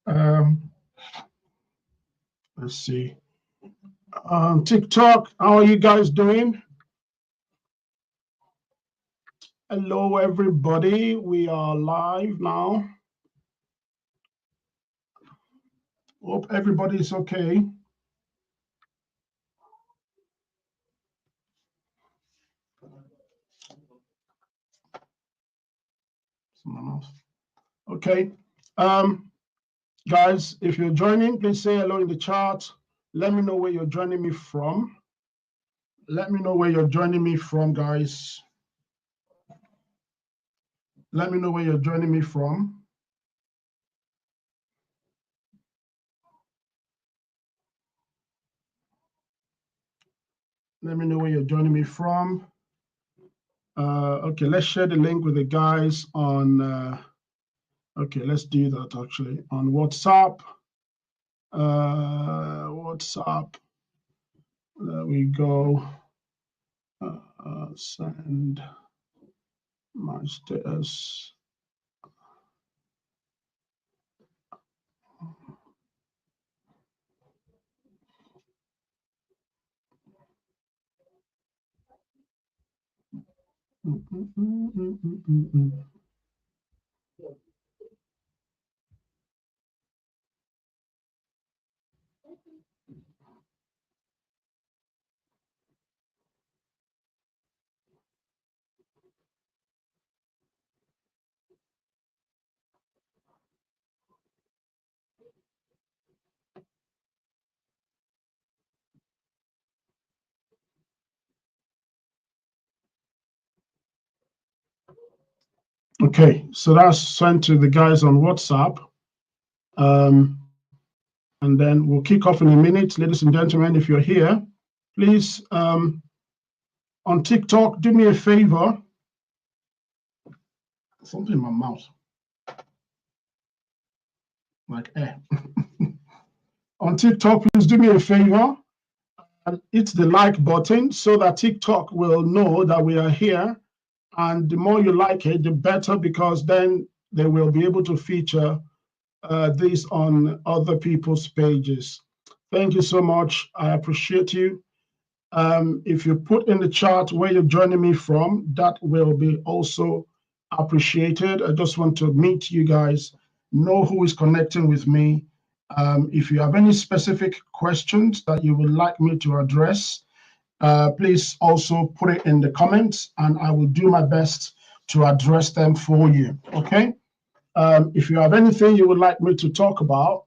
Um, let's see. TikTok, how are you guys doing? Hello, everybody. We are live now. Hope everybody is okay. Someone else. Okay. Guys, if you're joining, please say hello in the chat. Let me know where you're joining me from. Let me know where you're joining me from, guys. Let me know where you're joining me from. Let me know where you're joining me from. Okay, let's share the link with the guys on, okay, let's do that actually on WhatsApp. WhatsApp, there we go. Send my status. Okay, so that's sent to the guys on WhatsApp. And then we'll kick off in a minute. Ladies and gentlemen, if you're here, please, on TikTok, do me a favor. Something in my mouth. Like air. On TikTok, please do me a favor and hit the like button so that TikTok will know that we are here. And the more you like it, the better, because then they will be able to feature this on other people's pages. Thank you so much. I appreciate you. If you put in the chat where you're joining me from, that will be also appreciated. I just want to meet you guys, know who is connecting with me. If you have any specific questions that you would like me to address, please also put it in the comments and I will do my best to address them for you, okay? If you have anything you would like me to talk about,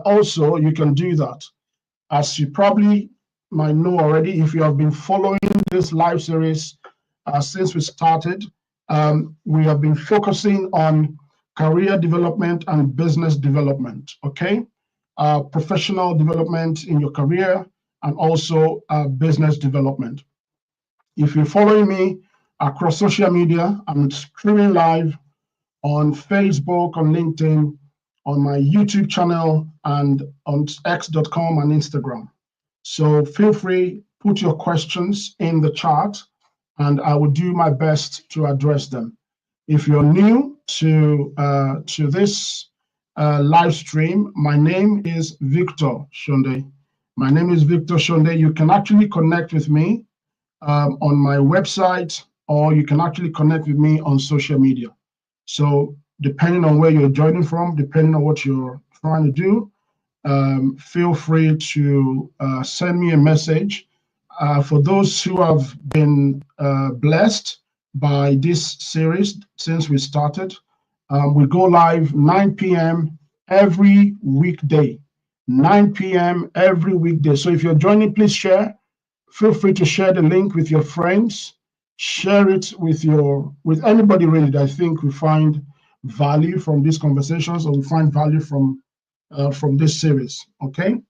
also you can do that. As you probably might know already, if you have been following this live series since we started, we have been focusing on career development and business development, okay? Professional development in your career and also business development. If you're following me across social media, I'm streaming live on Facebook, on LinkedIn, on my YouTube channel, and on x.com and Instagram. So feel free, put your questions in the chat, and I will do my best to address them. If you're new to this live stream, my name is Victor Sonde. My name is Victor Sonde. You can actually connect with me on my website, or you can actually connect with me on social media. So depending on where you're joining from, depending on what you're trying to do, feel free to send me a message. For those who have been blessed by this series since we started, we go live 9 p.m. every weekday. 9 p.m. every weekday. So if you're joining, please share. Feel free to share the link with your friends. Share it with anybody really that I think we find value from these conversations, or we find value from this series. Okay.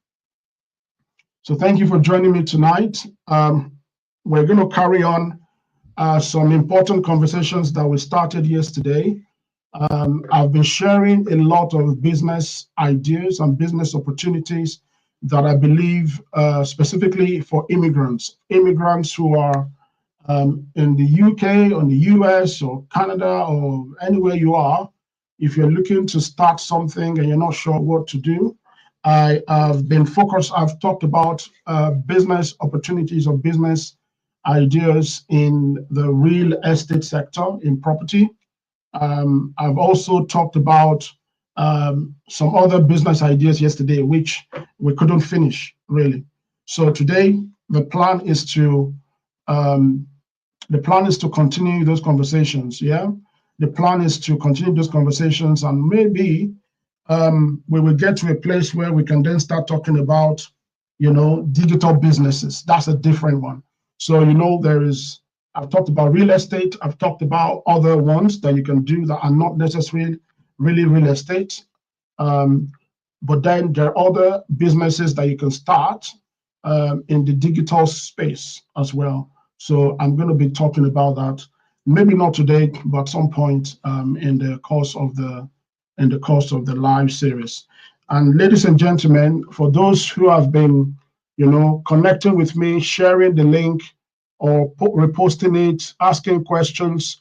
So thank you for joining me tonight. We're going to carry on some important conversations that we started yesterday. I've been sharing a lot of business ideas and business opportunities that I believe specifically for immigrants who are in the UK or the US or Canada or anywhere you are, If you're looking to start something and you're not sure what to do, I have been focused. I've talked about business opportunities or business ideas in the real estate sector, in property. I've also talked about some other business ideas yesterday, which we couldn't finish really. So today the plan is to continue those conversations. Yeah, the plan is to continue those conversations, and maybe we will get to a place where we can then start talking about, digital businesses. That's a different one. So, I've talked about real estate. I've talked about other ones that you can do that are not necessarily really real estate. But then there are other businesses that you can start in the digital space as well. So I'm going to be talking about that, maybe not today, but some point in the course of the live series. And ladies and gentlemen, for those who have been, connecting with me, sharing the link or reposting it, asking questions,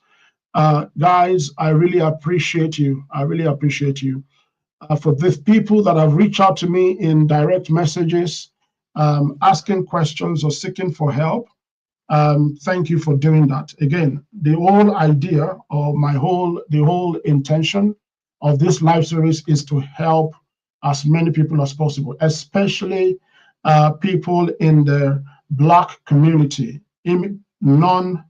guys, I really appreciate you. I really appreciate you. For the people that have reached out to me in direct messages, asking questions or seeking for help, thank you for doing that. Again, the whole idea or the whole intention of this live series is to help as many people as possible, especially people in the Black community, non-native,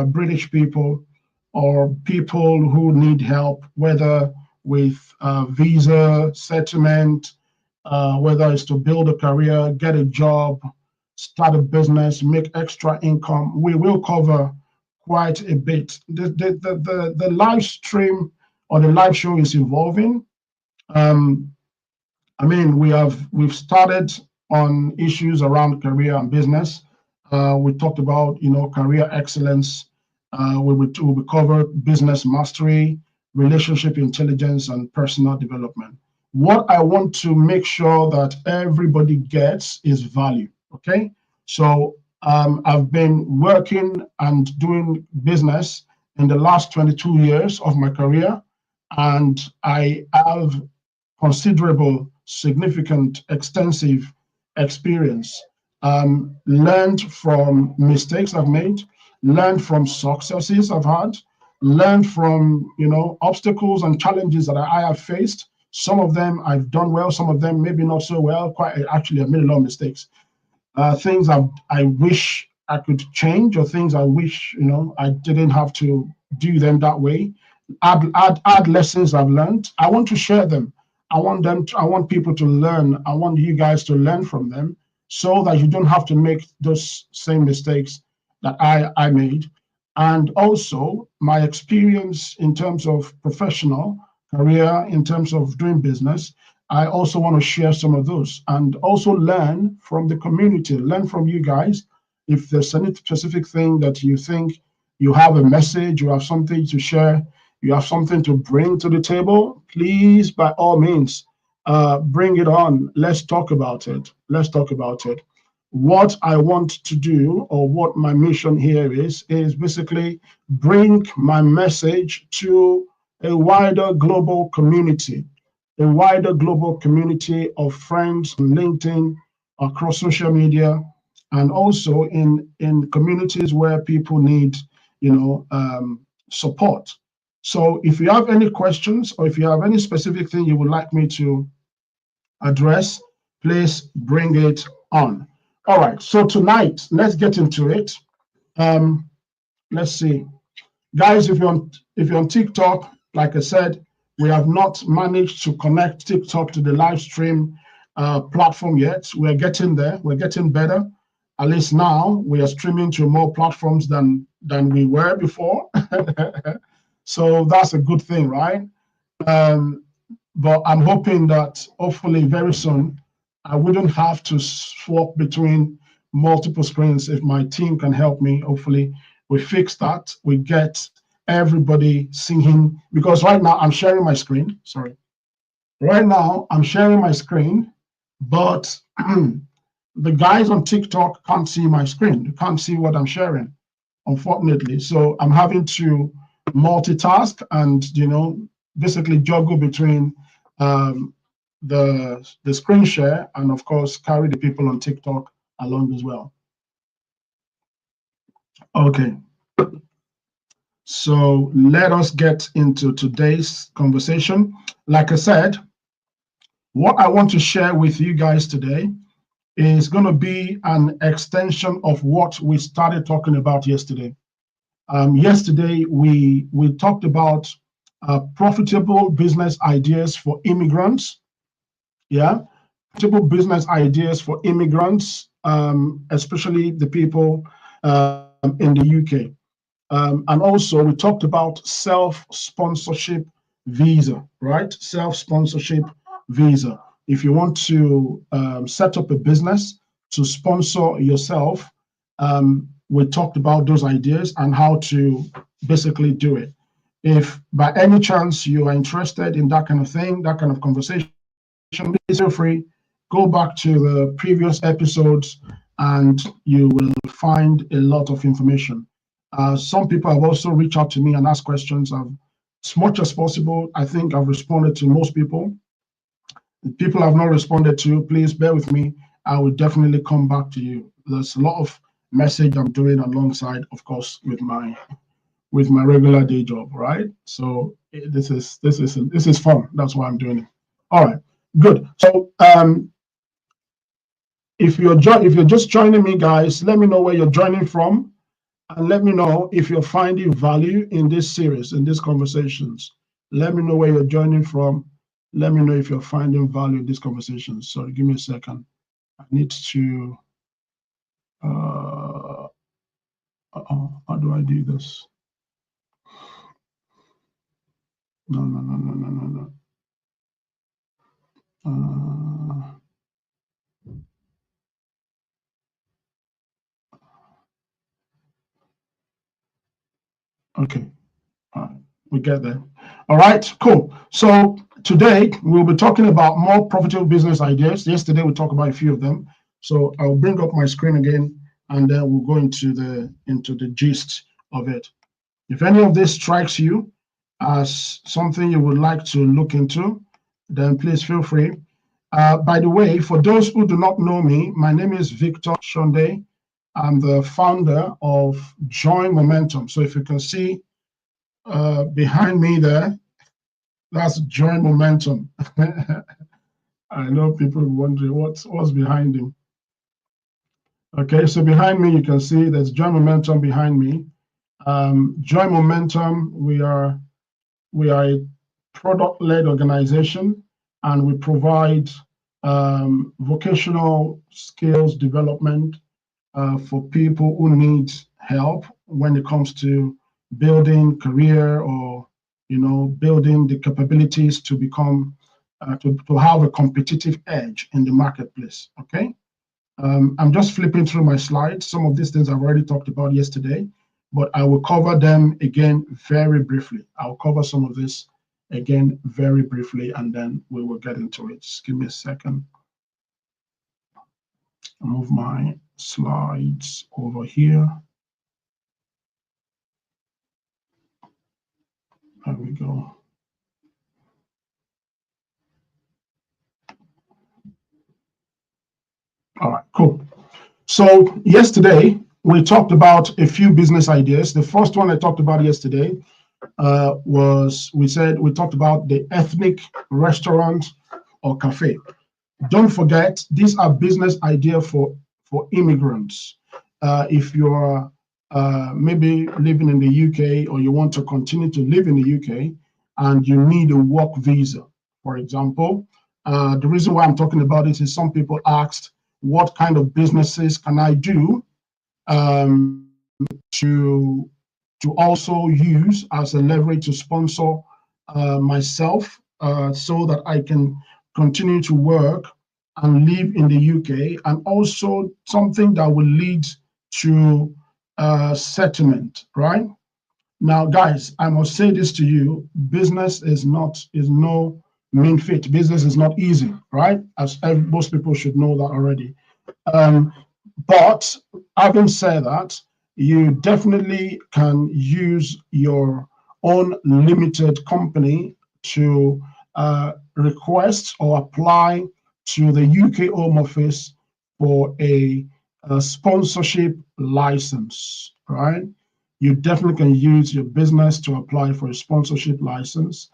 British people, or people who need help, whether with visa settlement, whether it's to build a career, get a job, start a business, make extra income. We will cover quite a bit. The live stream or the live show is evolving. We've started on issues around career and business. We talked about, career excellence. We will cover business mastery, relationship intelligence, and personal development. What I want to make sure that everybody gets is value. Okay, so I've been working and doing business in the last 22 years of my career, and I have considerable, significant, extensive experience. Learned from mistakes I've made, learned from successes I've had, learned from obstacles and challenges that I have faced. Some of them I've done well, some of them maybe not so well. Quite actually, I've made a lot of mistakes. Things I wish I could change, or things I wish I didn't have to do them that way. Add lessons I've learned. I want to share them. I want people to learn. I want you guys to learn from them, so that you don't have to make those same mistakes that I made. And also my experience in terms of professional career, in terms of doing business, I also want to share some of those, and also learn from the community, learn from you guys. If there's any specific thing that you think you have a message, you have something to share, you have something to bring to the table, please, by all means, bring it on. Let's talk about it. Let's talk about it. What I want to do, or what my mission here is basically bring my message to a wider global community, of friends on LinkedIn, across social media, and also in communities where people need, support. So if you have any questions, or if you have any specific thing you would like me to address, please bring it on. All right, so tonight, let's get into it. Let's see. Guys, if you're on TikTok, like I said, we have not managed to connect TikTok to the live stream platform yet. We're getting there. We're getting better. At least now we are streaming to more platforms than we were before. So that's a good thing, right? But I'm hoping that hopefully very soon I wouldn't have to swap between multiple screens. If my team can help me, hopefully we fix that. We get everybody seeing, because right now I'm sharing my screen. Sorry. Right now I'm sharing my screen, but the guys on TikTok can't see my screen. They can't see what I'm sharing, unfortunately. So I'm having to multitask and basically juggle between the screen share and of course carry the people on TikTok along as well. Okay, so let us get into today's conversation. Like I said, what I want to share with you guys today is going to be an extension of what we started talking about yesterday. Yesterday, we talked about profitable business ideas for immigrants. Yeah, profitable business ideas for immigrants, especially the people in the UK. And also, we talked about self-sponsorship visa, right? Self-sponsorship visa. If you want to set up a business to sponsor yourself, we talked about those ideas and how to basically do it. If by any chance you are interested in that kind of thing, that kind of conversation, please feel free, go back to the previous episodes and you will find a lot of information. Some people have also reached out to me and asked questions. As much as possible, I think I've responded to most people. If people have not responded to, please bear with me. I will definitely come back to you. There's a lot of message I'm doing alongside, of course, with my regular day job, right? So this is fun. That's why I'm doing it. All right, good. So if you're just joining me, guys, let me know where you're joining from, and let me know if you're finding value in this series, in these conversations. Let me know where you're joining from. Let me know if you're finding value in these conversations. So give me a second. I need to. How do I do this? No. Okay, all right, we get there. All right, cool. So today we'll be talking about more profitable business ideas. Yesterday we talked about a few of them. So I'll bring up my screen again, and then we'll go into the gist of it. If any of this strikes you as something you would like to look into, then please feel free. By the way, for those who do not know me, my name is Victor Sonde. I'm the founder of Join Momentum. So if you can see behind me there, that's Join Momentum. I know people are wondering what's behind him. Okay, so behind me, you can see there's Join Momentum behind me. Join Momentum, we are a product-led organization, and we provide vocational skills development for people who need help when it comes to building career or building the capabilities to become to have a competitive edge in the marketplace. Okay, I'm just flipping through my slides. Some of these things I've already talked about yesterday, but I will cover them again very briefly. I'll cover some of this again very briefly, and then we will get into it. Just give me a second. I'll move my slides over here. There we go. All right, cool. So yesterday we talked about a few business ideas. The first one I talked about yesterday was we talked about the ethnic restaurant or cafe. Don't forget, these are business ideas for immigrants. If you're maybe living in the UK or you want to continue to live in the UK and you need a work visa, for example. The reason why I'm talking about this is some people asked, what kind of businesses can I do to also use as a leverage to sponsor myself so that I can continue to work and live in the UK, and also something that will lead to settlement, right? Now, guys, I must say this to you: business is no mean feat. Business is not easy, right? As most people should know that already. But having said that, you definitely can use your own limited company to request or apply to the UK Home Office for a sponsorship license, right? You definitely can use your business to apply for a sponsorship license.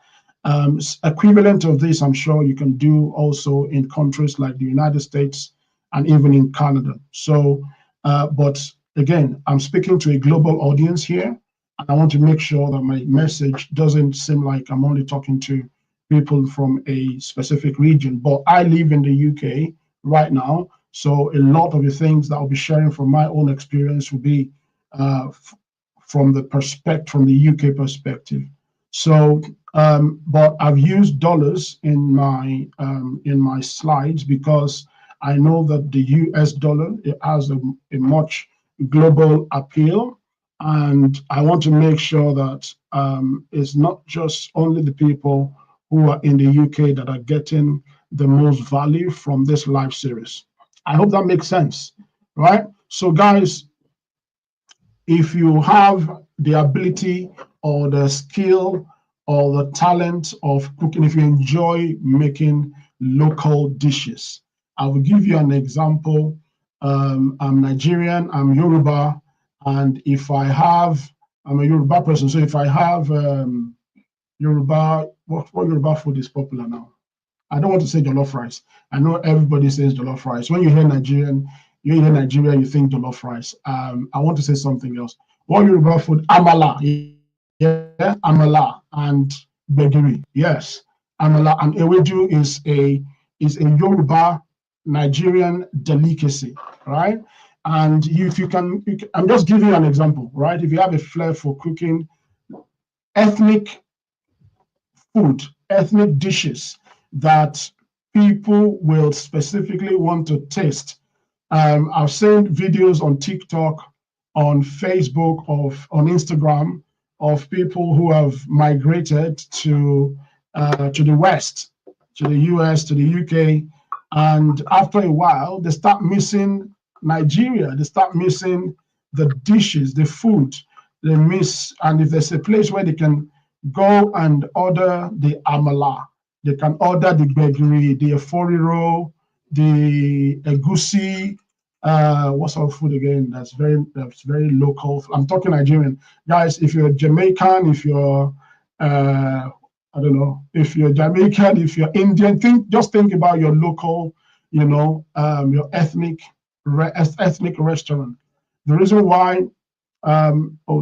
Equivalent of this, I'm sure you can do also in countries like the United States and even in Canada. So, but again, I'm speaking to a global audience here, and I want to make sure that my message doesn't seem like I'm only talking to people from a specific region. But I live in the UK right now, so a lot of the things that I'll be sharing from my own experience will be from the UK perspective. So, but I've used dollars in my slides because I know that the US dollar, it has a much global appeal, and I want to make sure that it's not just only the people who are in the UK that are getting the most value from this live series. I hope that makes sense, right? So, guys, if you have the ability or the skill or the talent of cooking, if you enjoy making local dishes, I will give you an example. I'm Nigerian, I'm Yoruba, and I'm a Yoruba person. So if I have Yoruba, what Yoruba food is popular now? I don't want to say jollof rice. I know everybody says jollof rice. When you hear Nigeria, you think jollof rice. I want to say something else. What Yoruba food? Amala, yeah, amala and begiri. Yes, amala and ewedu is a Yoruba Nigerian delicacy, right? And if I'm just giving you an example, right? If you have a flair for cooking ethnic food, ethnic dishes that people will specifically want to taste. I've seen videos on TikTok, on Facebook, on Instagram of people who have migrated to the West, to the US, to the UK, and after a while they start missing Nigeria. They start missing the dishes, the food. They miss, and if there's a place where they can go and order the amala, they can order the gbegiri, the eforiro, the egusi. What's our food again? That's very local. I'm talking Nigerian, guys. If you're Jamaican, if you're I don't know, if you're Jamaican, if you're Indian, just think about your local, your ethnic restaurant. The reason why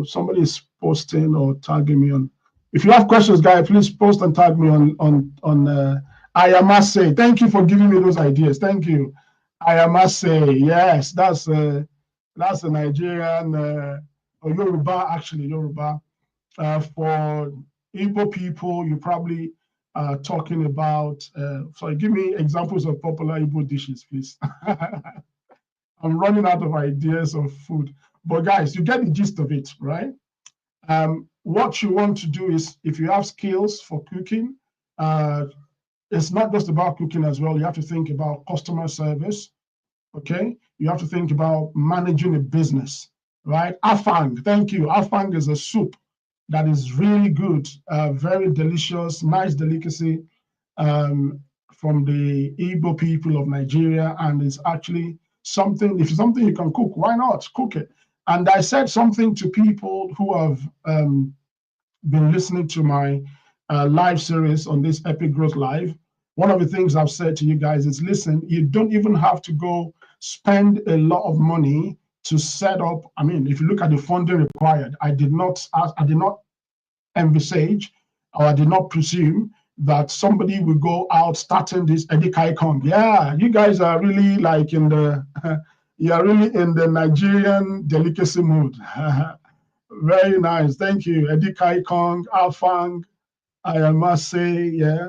somebody is posting or tagging me on. If you have questions, guys, please post and tag me on Ayamase. Thank you for giving me those ideas. Thank you. Ayamase. Yes, that's a Nigerian or Yoruba, actually Yoruba. For Igbo people, you're probably talking about. Sorry, give me examples of popular Igbo dishes, please. I'm running out of ideas of food. But guys, you get the gist of it, right? What you want to do is, if you have skills for cooking, it's not just about cooking as well. You have to think about customer service, okay? You have to think about managing a business, right? Afang, thank you. Afang is a soup that is really good, very delicious, nice delicacy from the Igbo people of Nigeria, and it's actually something, if it's something you can cook, why not cook it? And I said something to people who have been listening to my live series on this Epic Growth Live. One of the things I've said to you guys is, listen, you don't even have to go spend a lot of money to set up. I mean, if you look at the funding required, I did not envisage, or I did not presume that somebody will go out starting this Edikai Kong. Yeah, you guys are really like you are really in the Nigerian delicacy mood. Very nice. Thank you. Edikai Kong, Alfang, I must say, yeah.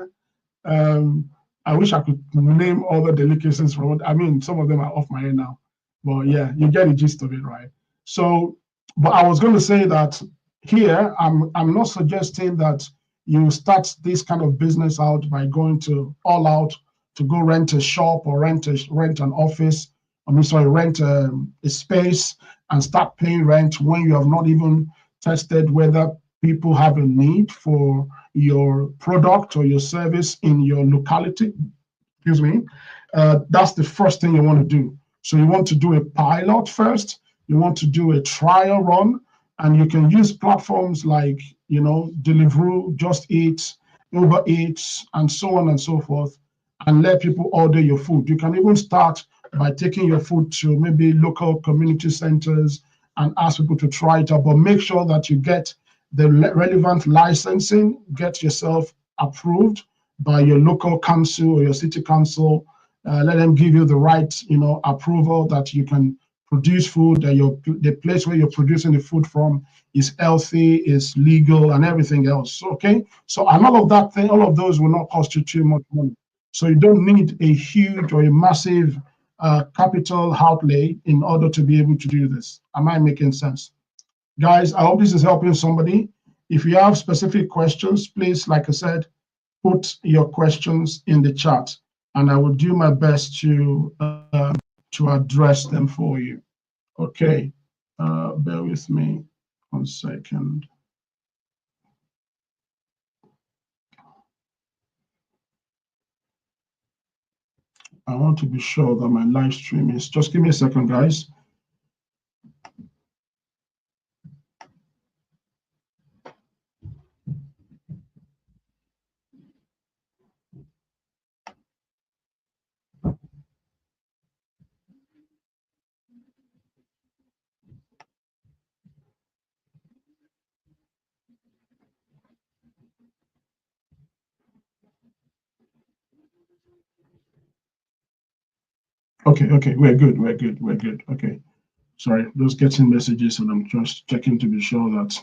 I wish I could name all the delicacies I mean, some of them are off my head now. But yeah, you get the gist of it, right? So, but I was going to say that here, I'm not suggesting that you start this kind of business out by going to all out to go rent a shop or rent an office. Rent a space and start paying rent when you have not even tested whether people have a need for your product or your service in your locality, excuse me, that's the first thing you want to do. So you want to do a pilot first, you want to do a trial run, and you can use platforms like, Deliveroo, Just Eat, Uber Eats, and so on and so forth, and let people order your food. You can even start by taking your food to maybe local community centers and ask people to try it out, but make sure that you get the relevant licensing, get yourself approved by your local council or your city council. Let them give you the right, approval that you can produce food, that the place where you're producing the food from is healthy, is legal, and everything else. Okay, so and all of those will not cost you too much money. So you don't need a huge or a massive capital outlay in order to be able to do this. Am I making sense? Guys, I hope this is helping somebody. If you have specific questions, please, like I said, put your questions in the chat, and I will do my best to address them for you. Okay, bear with me 1 second. I want to be sure that my live stream is, just give me a second, guys. Okay, we're good. Okay, sorry, just getting messages, and I'm just checking to be sure that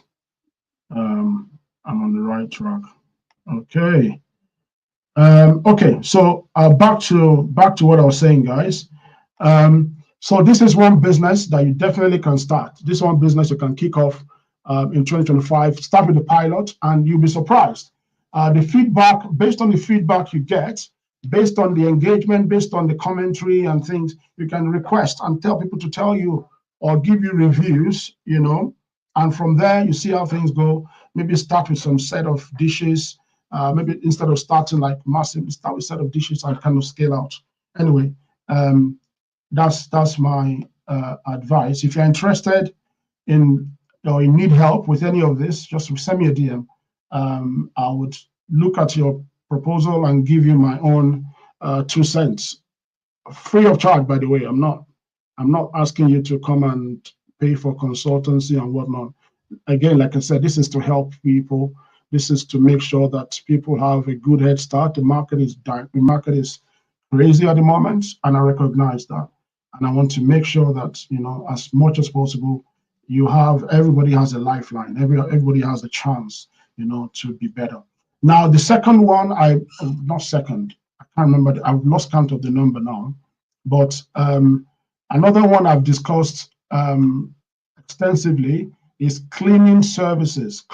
I'm on the right track. Okay. Okay, so back to what I was saying, guys. So this is one business that you definitely can start. This one business you can kick off in 2025. Start with the pilot, and you'll be surprised. The feedback, based on the feedback you get, based on the engagement, based on the commentary and things, you can request and tell people to tell you or give you reviews, and from there you see how things go. Maybe start with some set of dishes. Maybe instead of starting like massive, start with a set of dishes and kind of scale out. Anyway, that's my advice. If you're interested in or you need help with any of this, just send me a DM. I would look at your proposal and give you my own 2 cents, free of charge. By the way, I'm not asking you to come and pay for consultancy and whatnot. Again, like I said, this is to help people. This is to make sure that people have a good head start. The market is crazy at the moment, and I recognize that. And I want to make sure that, as much as possible, everybody has a lifeline. Everybody has a chance, to be better. Now, the second one, I can't remember. I've lost count of the number now. But another one I've discussed extensively is cleaning services.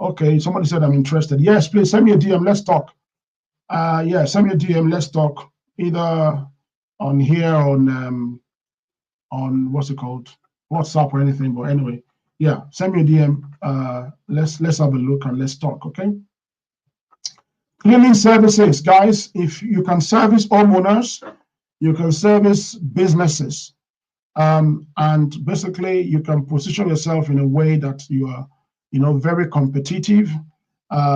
Okay, somebody said I'm interested. Yes, please send me a DM. Let's talk. Yeah, send me a DM. Let's talk. Either on here, on what's it called, WhatsApp or anything. But anyway, yeah, send me a DM. Let's have a look and let's talk. Okay. Cleaning services, guys. If you can service homeowners, you can service businesses, and basically you can position yourself in a way that you are, very competitive,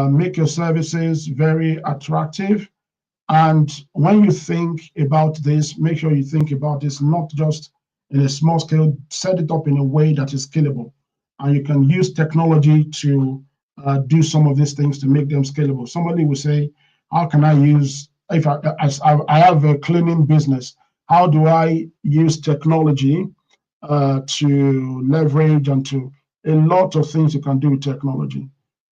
make your services very attractive. And when you think about this, make sure you think about this not just in a small scale, set it up in a way that is scalable. And you can use technology to do some of these things to make them scalable. Somebody will say, how can I use, if I have a cleaning business, how do I use technology to leverage and to a lot of things you can do with technology.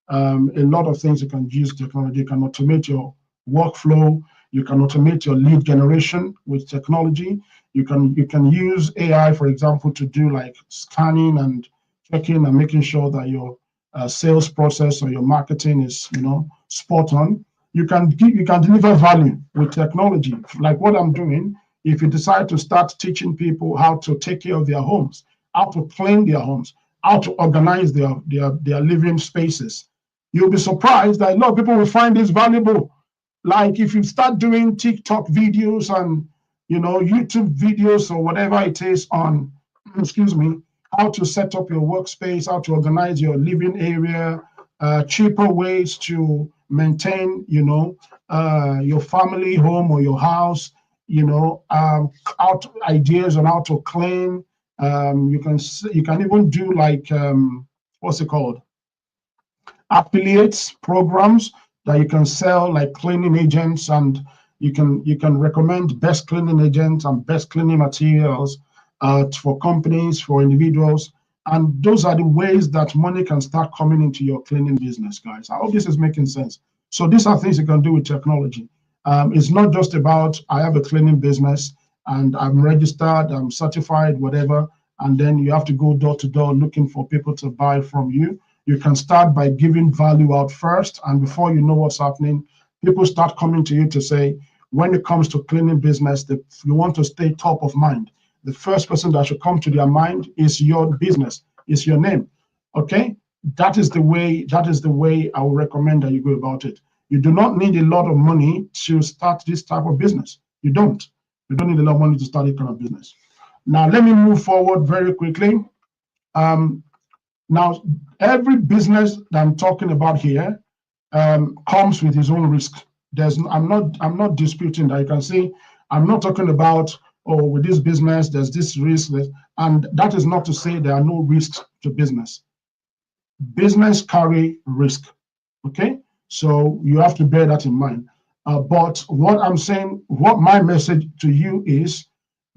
A lot of things you can use technology. You can automate your workflow. You can automate your lead generation with technology. You can use AI, for example, to do like scanning and checking and making sure that your sales process or your marketing is, spot on. You can deliver value with technology, like what I'm doing. If you decide to start teaching people how to take care of their homes, how to clean their homes, how to organize their living spaces. You'll be surprised that a lot of people will find this valuable. Like if you start doing TikTok videos and YouTube videos or whatever it is on, excuse me, how to set up your workspace, how to organize your living area, cheaper ways to maintain, your family home or your house, ideas on how to clean. You can even do like what's it called? Affiliates programs that you can sell like cleaning agents, and you can recommend best cleaning agents and best cleaning materials for companies, for individuals. And those are the ways that money can start coming into your cleaning business, guys. I hope this is making sense. So these are things you can do with technology. It's not just about I have a cleaning business and I'm registered, I'm certified, whatever, and then you have to go door to door looking for people to buy from you. You can start by giving value out first, and before you know what's happening, people start coming to you to say, when it comes to cleaning business, that you want to stay top of mind. The first person that should come to their mind is your business, is your name. Okay, that is the way I would recommend that you go about it. You do not need a lot of money to start this type of business. You don't need a lot of money to start this kind of business. Now let me move forward very quickly. Now, every business that I'm talking about here comes with its own risk. I'm not disputing that. You can see I'm not talking about, oh, with this business there's this risk, and that is not to say there are no risks to business. Business carry risk. Okay, so you have to bear that in mind. But what I'm saying, what my message to you is,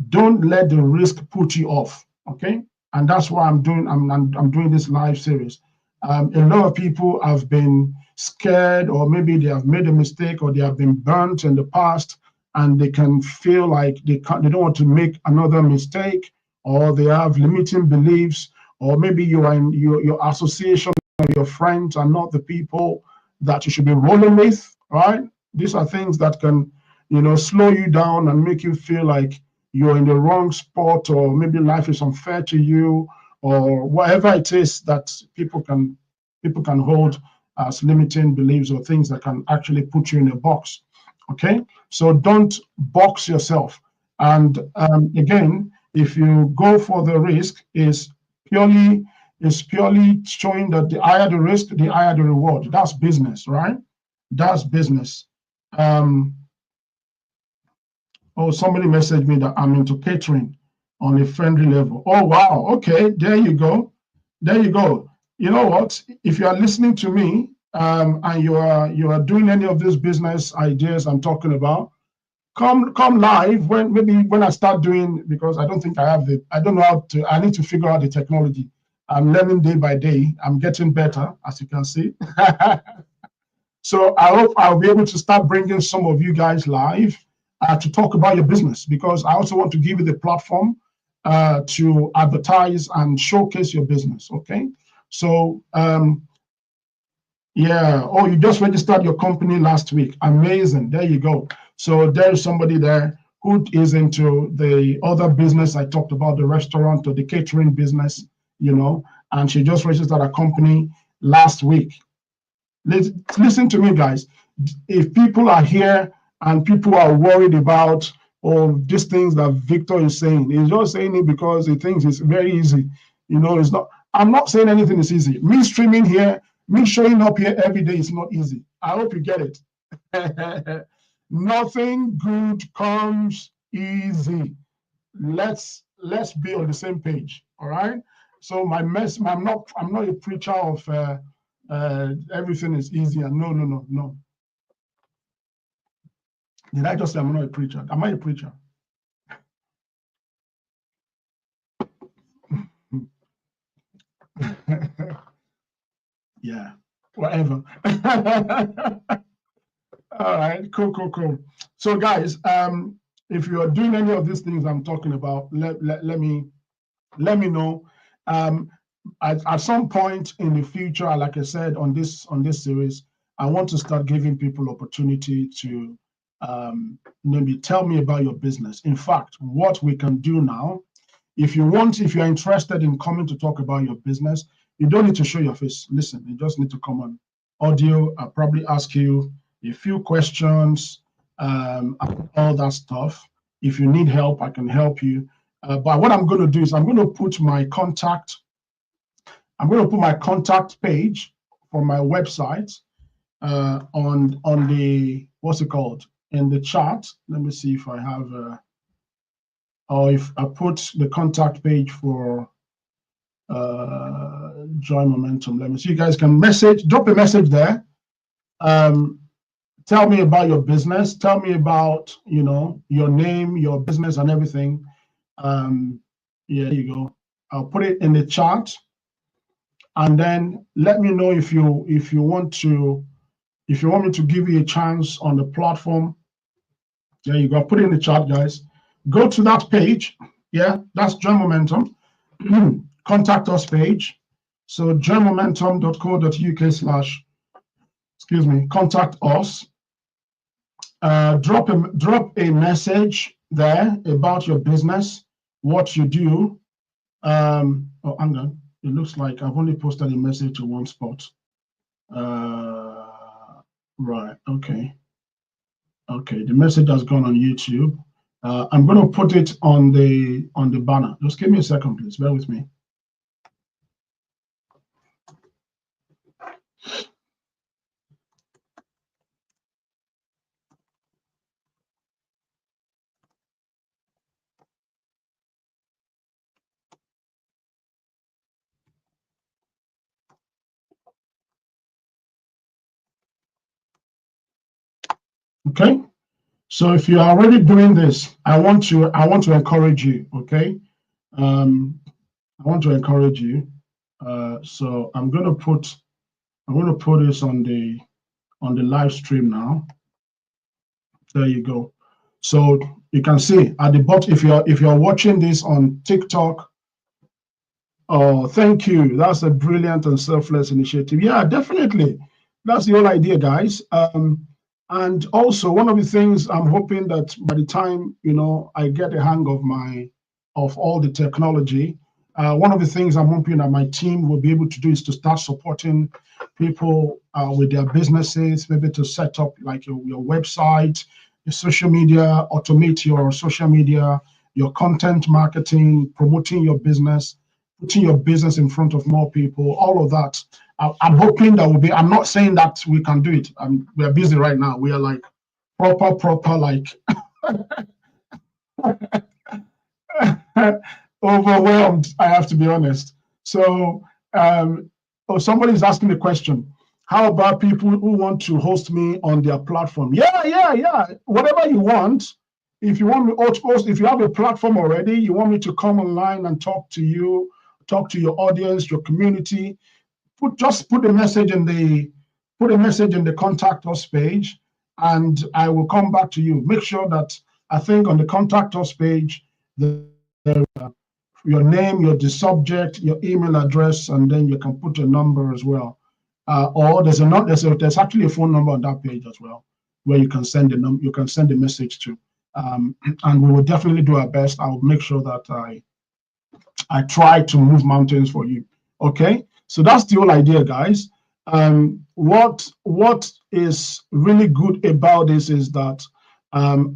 don't let the risk put you off. Okay, and that's why I'm doing this live series. A lot of people have been scared, or maybe they have made a mistake, or they have been burnt in the past, and they can feel like they don't want to make another mistake, or they have limiting beliefs, or maybe you are in your association or your friends are not the people that you should be rolling with, right? These are things that can, slow you down and make you feel like you're in the wrong spot, or maybe life is unfair to you, or whatever it is that people can hold as limiting beliefs, or things that can actually put you in a box. Okay, so don't box yourself. And again, if you go for the risk, is purely showing that the higher the risk, the higher the reward. That's business, right? That's business. Oh, somebody messaged me that I'm into catering on a friendly level. Oh, wow. Okay, there you go. There you go. You know what? If you are listening to me and you are doing any of these business ideas I'm talking about, come live when I start doing, because I don't think I don't know how to. I need to figure out the technology. I'm learning day by day. I'm getting better, as you can see. So I hope I'll be able to start bringing some of you guys live to talk about your business, because I also want to give you the platform to advertise and showcase your business. Okay, so yeah. Oh, you just registered your company last week. Amazing. There you go. So there's somebody there who is into the other business I talked about, the restaurant or the catering business, and she just registered a company last week. Listen to me, guys. If people are here and people are worried about these things that Victor is saying, he's just saying it because he thinks it's very easy. It's not. I'm not saying anything is easy. Me streaming here, me showing up here every day is not easy. I hope you get it. Nothing good comes easy. Let's be on the same page. All right. So I'm not a preacher of everything is easy, and no. Did I just say I'm not a preacher? Am I a preacher? Yeah, whatever. All right, cool. So guys, if you are doing any of these things I'm talking about, let me know. At some point in the future, like I said, on this series, I want to start giving people opportunity to maybe tell me about your business. In fact, what we can do now If you're interested in coming to talk about your business, you don't need to show your face. Listen, you just need to come on audio. I'll probably ask you a few questions, all that stuff. If you need help, I can help you. But what I'm going to do is I'm going to put my contact page for my website on the, what's it called, in the chat. Let me see if I have or if I put the contact page for Join Momentum. Let me see. You guys can drop a message there. Tell me about your business. Tell me about, your name, your business, and everything. Yeah, there you go. I'll put it in the chat, and then let me know if you want me to give you a chance on the platform. There you go. I'll put it in the chat, guys. Go to that page. Yeah, that's Join Momentum. Contact us page. So joinmomentum.co.uk/ contact us. Drop a message there about your business, what you do. Oh, hang on. It looks like I've only posted a message to one spot. Right. Okay. Okay. The message has gone on YouTube. I'm going to put it on the banner. Just give me a second, please. Bear with me. Okay. So if you are already doing this, I want to encourage you. Okay. I want to encourage you. So I'm going to put this on the live stream now. There you go. So you can see at the bottom, if you're watching this on TikTok. Oh, thank you. That's a brilliant and selfless initiative. Yeah, definitely. That's the whole idea, guys. And also, one of the things I'm hoping that by the time I get a hang of all the technology, one of the things I'm hoping that my team will be able to do is to start supporting people with their businesses, maybe to set up like your website, your social media, automate your social media, your content marketing, promoting your business, putting your business in front of more people, all of that. I'm hoping that will be, I'm not saying that we can do it. We are busy right now. We are like proper like overwhelmed, I have to be honest. So somebody is asking the question, how about people who want to host me on their platform? Yeah. Whatever you want. If you want me to host, if you have a platform already, you want me to come online and talk to you, talk to your audience, your community, just put a message in the contact us page, and I will come back to you. Make sure that I think on the contact us page, your name, the subject, your email address, and then you can put your number as well. Or there's actually a phone number on that page as well, where you can send a message to. And we will definitely do our best. I'll make sure that I try to move mountains for you. Okay, so that's the whole idea, guys. What is really good about this is that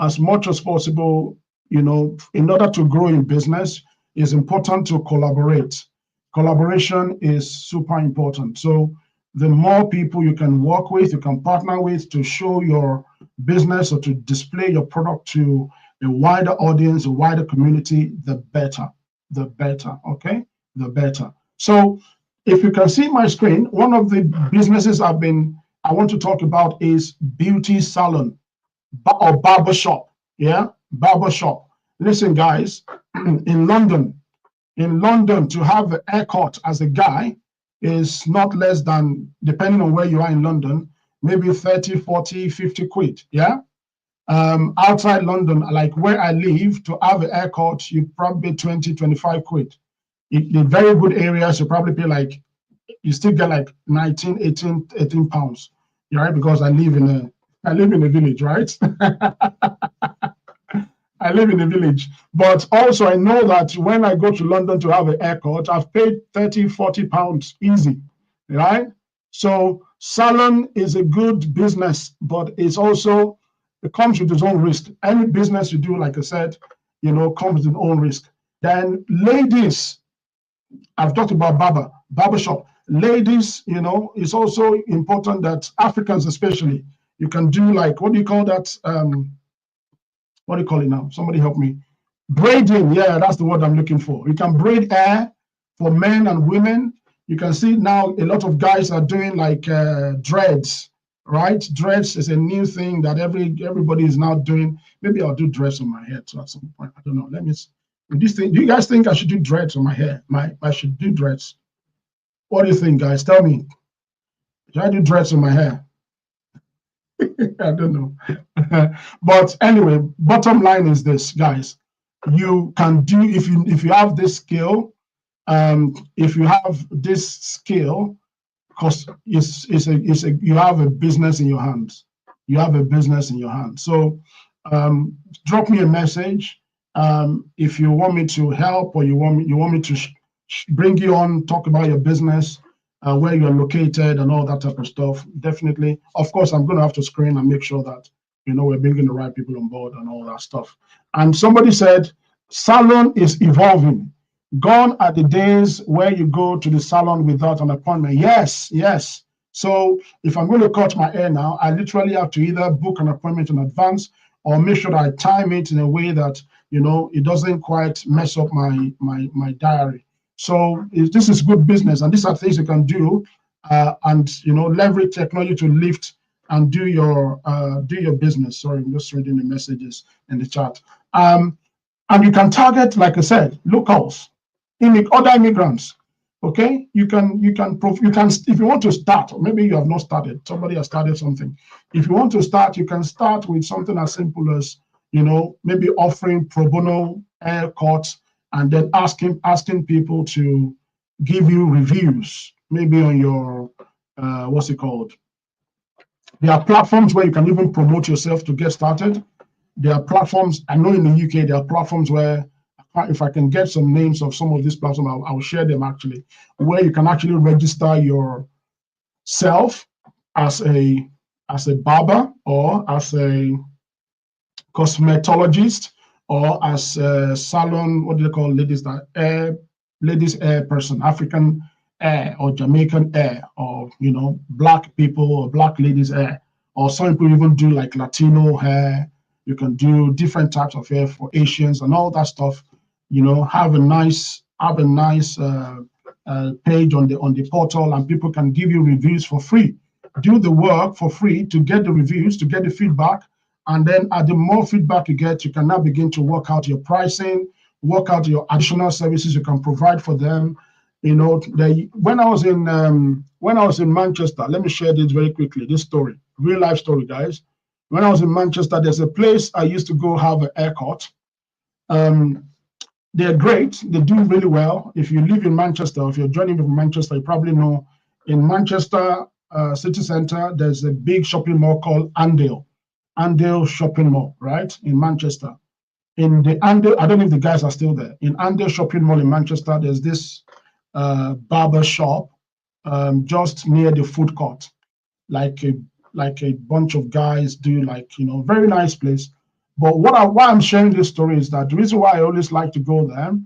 as much as possible, in order to grow in business, it's important to collaborate. Collaboration is super important. So the more people you can work with, you can partner with to show your business or to display your product to a wider audience, a wider community, the better. Okay, the better. So if you can see my screen, one of the businesses I want to talk about is beauty salon or barbershop. Yeah, barbershop. Listen, guys, in London, to have a haircut as a guy is not less than, depending on where you are in London, maybe 30, 40, 50 quid. Yeah. Outside London, like where I live, to have a haircut, you probably pay 20, 25 quid. In very good areas, you probably pay you still get like 19, 18 pounds. Right? Because I live in a village, right? I live in a village. But also I know that when I go to London to have a haircut, I've paid 30, 40 pounds easy, right? So salon is a good business, but it's also, it comes with its own risk. Any business you do, like I said, comes with its own risk. Then ladies, I've talked about barbershop. Ladies, it's also important that Africans especially, you can do like, what do you call that? What do you call it now? Somebody help me. Braiding, yeah, that's the word I'm looking for. You can braid hair for men and women. You can see now a lot of guys are doing like dreads, right? Dreads is a new thing that everybody is now doing. Maybe I'll do dreads on my head too at some point. I don't know. Let me see. This thing, do you guys think I should do dreads on my hair? I should do dreads. What do you think, guys? Tell me. Should I do dreads on my hair? I don't know. But anyway, bottom line is this, guys. You can do, if you have this skill, if you have this skill, because you have a business in your hands. You have a business in your hands. So drop me a message if you want me to help, or you want me to bring you on, talk about your business, where you're located and all that type of stuff. Definitely. Of course, I'm going to have to screen and make sure that we're bringing the right people on board and all that stuff. And somebody said salon is evolving. Gone are the days where you go to the salon without an appointment. Yes. So if I'm going to cut my hair now, I literally have to either book an appointment in advance or make sure that I time it in a way that it doesn't quite mess up my diary. So this is good business, and these are things you can do, and leverage technology to lift and do your business. Sorry, I'm just reading the messages in the chat. And you can target, like I said, locals, other immigrants. Okay, you can if you want to start, or maybe you have not started, somebody has started something. If you want to start, you can start with something as simple as maybe offering pro bono haircuts, and then asking people to give you reviews, maybe on your what's it called? There are platforms where you can even promote yourself to get started. There are platforms, I know in the UK, there are platforms where, if I can get some names of some of these platforms, I'll share them actually, where you can actually register yourself as a barber, or as a cosmetologist, or as a salon, what do they call ladies hair person, African hair or Jamaican hair, or black people or black ladies hair, or some people even do like Latino hair. You can do different types of hair for Asians and all that stuff. Have a nice page on the portal, and people can give you reviews for free. Do the work for free to get the reviews, to get the feedback, and then the more feedback you get, you can now begin to work out your pricing, work out your additional services you can provide for them. When I was in Manchester, let me share this very quickly. This story, real life story, guys. When I was in Manchester, there's a place I used to go have a haircut. They're great. They do really well. If you live in Manchester, if you're joining me from Manchester, you probably know in Manchester city center, there's a big shopping mall called Andale Shopping Mall, right, in Manchester. In the Andale, I don't know if the guys are still there. In Andale Shopping Mall in Manchester, there's this barber shop just near the food court, like a bunch of guys do, very nice place. But why I'm sharing this story is that the reason why I always like to go there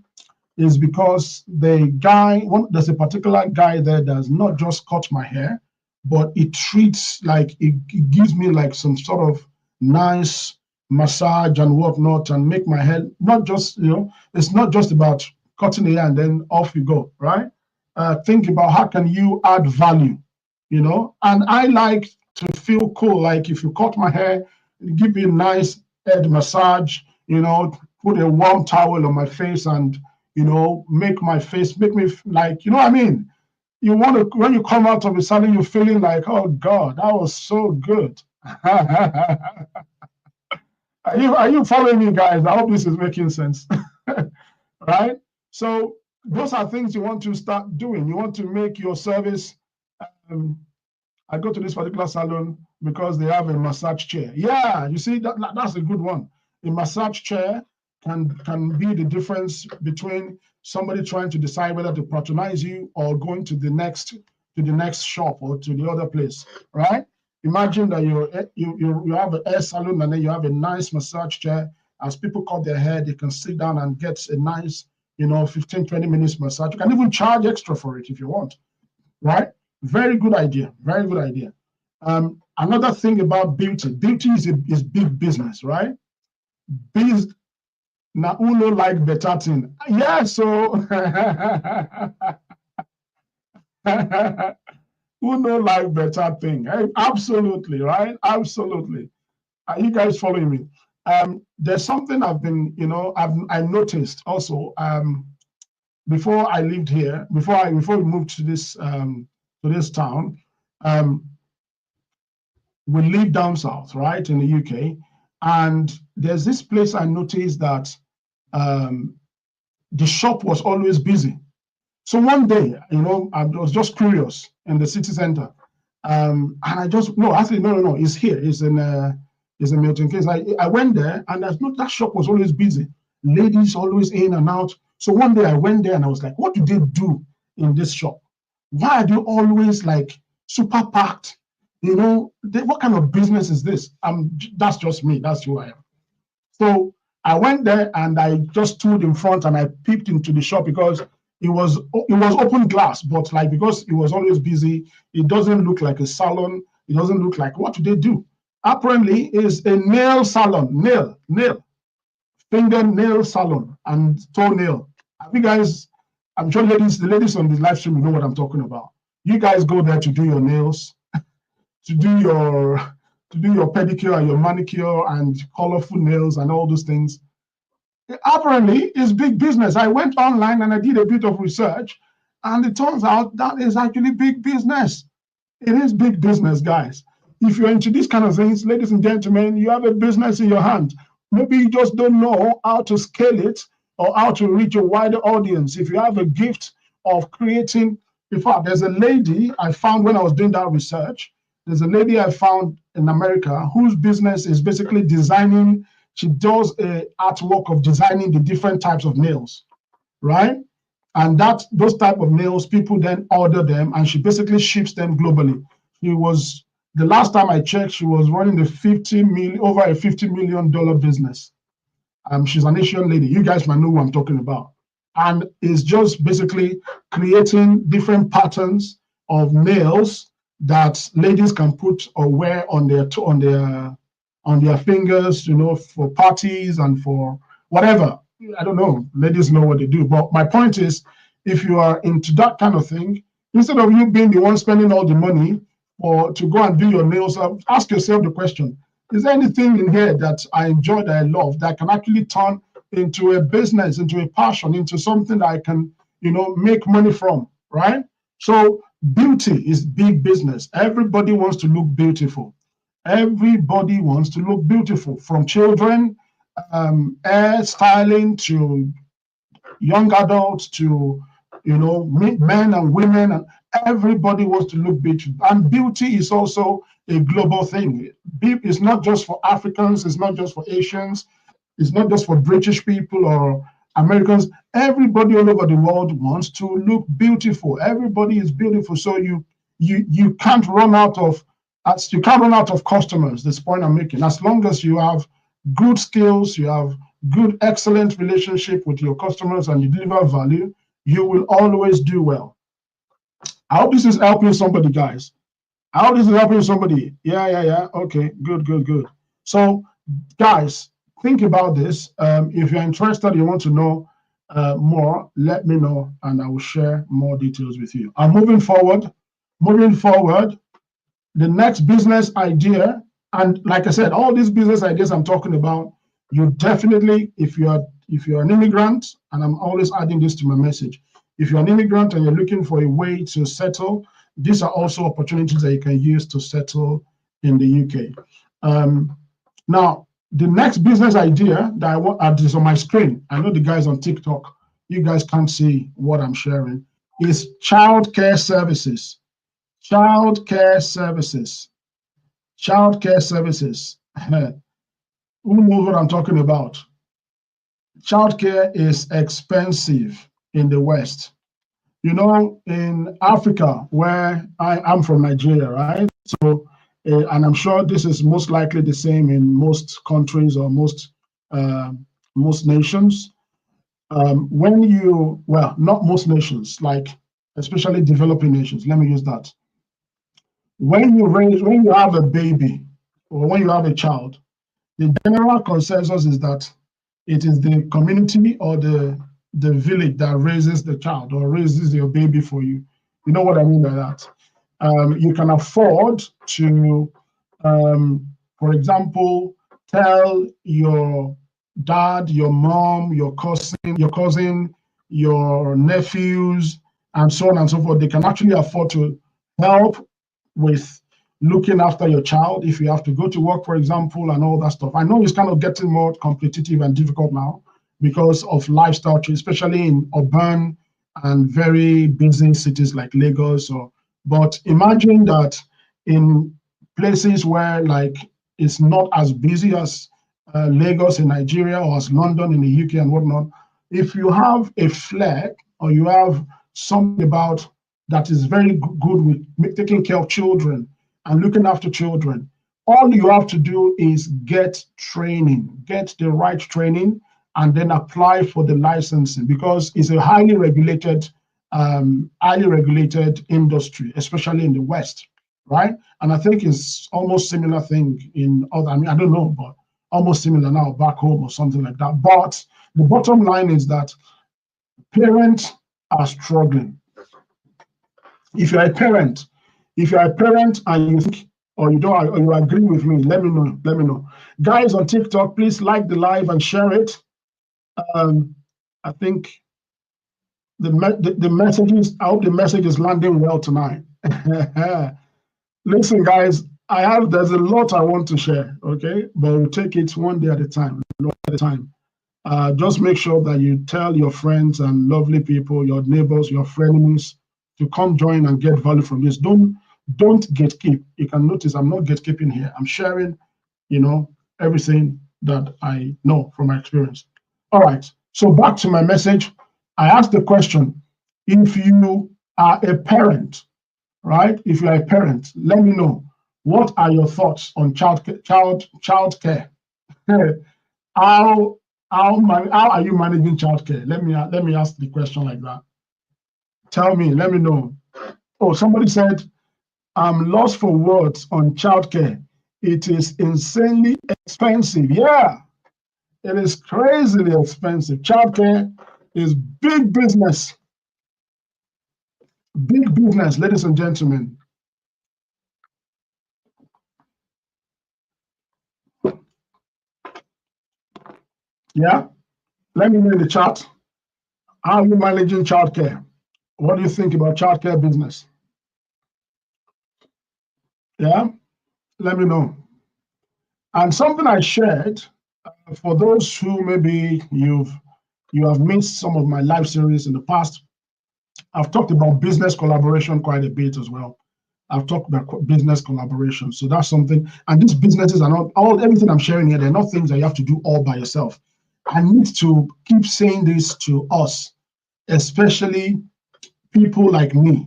is because there's a particular guy there that does not just cut my hair, but it treats it gives me like some sort of nice massage and whatnot, and make my hair not just, it's not just about cutting the hair and then off you go, right? Think about how can you add value, and I like to feel cool. Like if you cut my hair, give me a nice head massage, put a warm towel on my face, and make me like, what I mean? You want to, when you come out of the salon, you're feeling like, oh God, that was so good. Are you following me, guys? I hope this is making sense. Right? So those are things you want to start doing. You want to make your service. I go to this particular salon because they have a massage chair. Yeah, you see, that's a good one. A massage chair can be the difference between somebody trying to decide whether to patronize you or going to the next shop or to the other place, right? Imagine that you have an hair salon and then you have a nice massage chair. As people cut their hair, they can sit down and get a nice, 15, 20 minutes massage. You can even charge extra for it if you want, right? Very good idea. Very good idea. Another thing about beauty is big business, right? Now, who no like better thing? Yeah, so who no like better thing? Hey, absolutely, right? Absolutely. Are you guys following me? There's something I've been, I noticed also before I lived here, before we moved to this town. We live down south, right, in the UK, and there's this place I noticed that the shop was always busy. So one day, I was just curious in the city center, and I just no, actually no, it's here. It's in Milton Keynes. I went there, and that shop was always busy. Ladies always in and out. So one day I went there, and I was like, what do they do in this shop? Why are they always like super packed? What kind of business is this? That's just me. That's who I am. So I went there and I just stood in front and I peeped into the shop because it was open glass, but because it was always busy, it doesn't look like a salon. It doesn't look like, what do they do? Apparently, it's a nail salon, fingernail salon and toenail. You guys, I'm sure the ladies on the live stream know what I'm talking about. You guys go there to do your nails, to do your pedicure and your manicure and colorful nails and all those things. Apparently, it's big business. I went online and I did a bit of research, and it turns out that is actually big business. It is big business, guys. If you're into these kind of things, ladies and gentlemen, you have a business in your hand. Maybe you just don't know how to scale it or how to reach a wider audience. If you have a gift of creating, in fact, there's a lady I found when I was doing that research. There's a lady I found in America whose business is basically designing. She does a artwork of designing the different types of nails, right? And those type of nails, people then order them, and she basically ships them globally. The last time I checked, she was running over a $50 million business. She's an Asian lady. You guys might know who I'm talking about. And it's just basically creating different patterns of nails that ladies can put or wear on their fingers, for parties and for whatever. I don't know. Ladies know what they do. But my point is, if you are into that kind of thing, instead of you being the one spending all the money to go and do your nails, ask yourself the question: is there anything in here that I enjoy, that I love, that can actually turn into a business, into a passion, into something that I can, make money from, right? So beauty is big business. Everybody wants to look beautiful. Everybody wants to look beautiful, from children, hair styling, to young adults, to men and women, and everybody wants to look beautiful. And beauty is also a global thing. It's not just for Africans, it's not just for Asians, it's not just for British people or Americans. Everybody all over the world wants to look beautiful. Everybody is beautiful. So you can't run out of customers. That's the point I'm making. As long as you have good skills, you have good, excellent relationship with your customers, and you deliver value, you will always do well. I hope this is helping somebody, guys. I hope this is helping somebody. Yeah. Okay, good. So, guys, think about this. If you're interested, you want to know more, let me know, and I will share more details with you. I'm moving forward. The next business idea, and like I said, all these business ideas I'm talking about, you definitely, if you're an immigrant, and I'm always adding this to my message, if you're an immigrant and you're looking for a way to settle, these are also opportunities that you can use to settle in the UK. Now, the next business idea that I want is on my screen. I know the guys on TikTok, you guys can't see what I'm sharing, is childcare services. Childcare services. Who knows what I'm talking about? Childcare is expensive in the West. You know, in Africa, where I'm from Nigeria, right? So, and I'm sure this is most likely the same in most countries or uh, most nations. When you, well, not most nations, like especially developing nations. Let me use that. When you have a baby or when you have a child, the general consensus is that it is the community or the village that raises the child or raises your baby for you. You know what I mean by that? You can afford to, for example, tell your dad, your mom, your nephews, and so on and so forth. They can actually afford to help with looking after your child if you have to go to work, for example, and all that stuff. I know it's kind of getting more competitive and difficult now because of lifestyle change, especially in urban and very busy cities like Lagos. But imagine that in places where like it's not as busy as Lagos in Nigeria or as London in the UK and whatnot, if you have a flair or you have something about that is very good with taking care of children and looking after children, all you have to do is get training, get the right training, and then apply for the licensing because it's a highly regulated industry, especially in the West, right? And I think it's almost similar thing in other. I mean, I don't know, but almost similar now back home or something like that. But the bottom line is that parents are struggling. If you're a parent, and you think or you don't or you agree with me, let me know. Let me know. Guys on TikTok, please like the live and share it. I think the messages, I hope the message is landing well tonight. Listen, guys, there's a lot I want to share, okay? But we'll take it one day at a time, one at a time. Just make sure that you tell your friends and lovely people, your neighbors, your frenemies, to come join and get value from this. Don't gatekeep. You can notice I'm not gatekeeping here. I'm sharing, everything that I know from my experience. All right. So back to my message. I asked the question: if you are a parent, right? If you are a parent, let me know what are your thoughts on child care. How are you managing childcare? Let me ask the question like that. Tell me, let me know. Oh, somebody said, I'm lost for words on childcare. It is insanely expensive. Yeah, it is crazily expensive. Childcare is big business. Big business, ladies and gentlemen. Yeah, let me know in the chat. How are you managing childcare? What do you think about childcare business? Yeah, let me know. And something I shared for those who maybe you have missed some of my live series in the past. I've talked about business collaboration quite a bit as well. I've talked about business collaboration. So that's something. And these businesses are not everything I'm sharing here. They're not things that you have to do all by yourself. I need to keep saying this to us, especially people like me,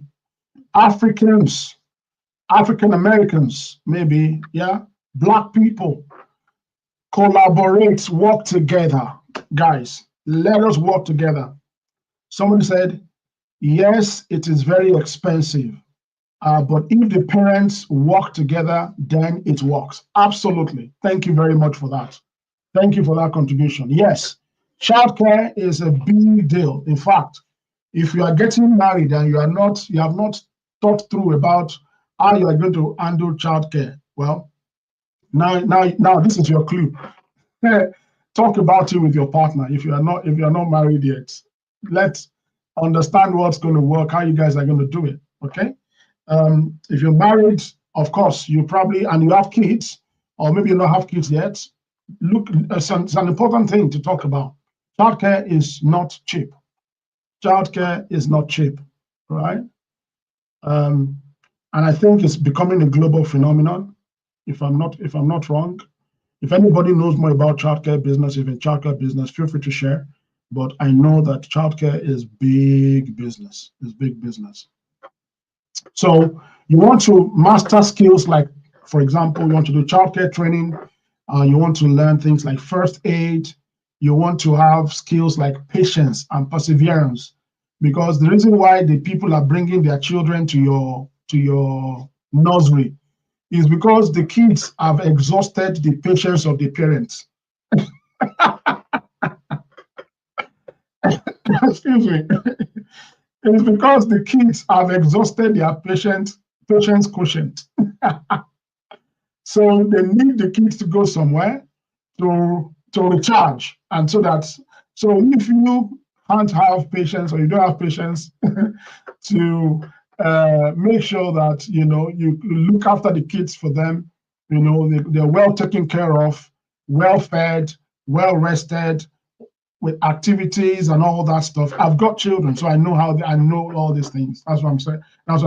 Africans, African Americans, maybe, yeah, Black people. Collaborate, work together, guys. Let us work together. Somebody said, yes, it is very expensive, but if the parents work together, then it works. Absolutely. Thank you very much for that. Thank you for that contribution. Yes, childcare is a big deal. In fact, if you are getting married and you have not thought through about how you are going to handle childcare, well, now this is your clue. Talk about it with your partner if you are not married yet. Let's understand what's going to work, how you guys are going to do it. Okay. If you're married, of course, you probably and you have kids, or maybe you don't have kids yet. Look, it's an important thing to talk about. Childcare is not cheap. Childcare is not cheap, right? And I think it's becoming a global phenomenon. If I'm not wrong, If anybody knows more about childcare business, if in childcare business, feel free to share. But I know that childcare is big business. It's big business. So you want to master skills like, for example, you want to do childcare training. You want to learn things like first aid. You want to have skills like patience and perseverance, because the reason why the people are bringing their children to your nursery is because the kids have exhausted the patience of the parents. Excuse me. It's because the kids have exhausted their patience quotient. So they need the kids to go somewhere to recharge, and so if you can't have patience, or you don't have patience to make sure that you look after the kids for them, they're well taken care of, well fed, well rested, with activities and all that stuff. I've got children, so I know I know all these things. That's what I'm saying. That's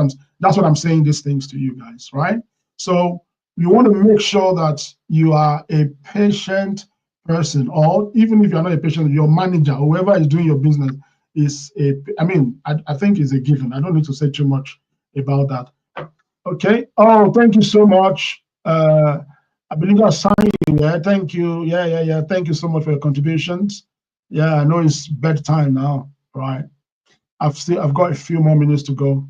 what I'm saying these things to you guys, right? So you want to make sure that you are a patient person, or even if you're not a patient, your manager, whoever is doing your business is I think is a given. I don't need to say too much about that. Okay. Oh, thank you so much. I believe I signed you. Yeah, thank you. Yeah. Thank you so much for your contributions. Yeah, I know it's bedtime now, right? I've got a few more minutes to go.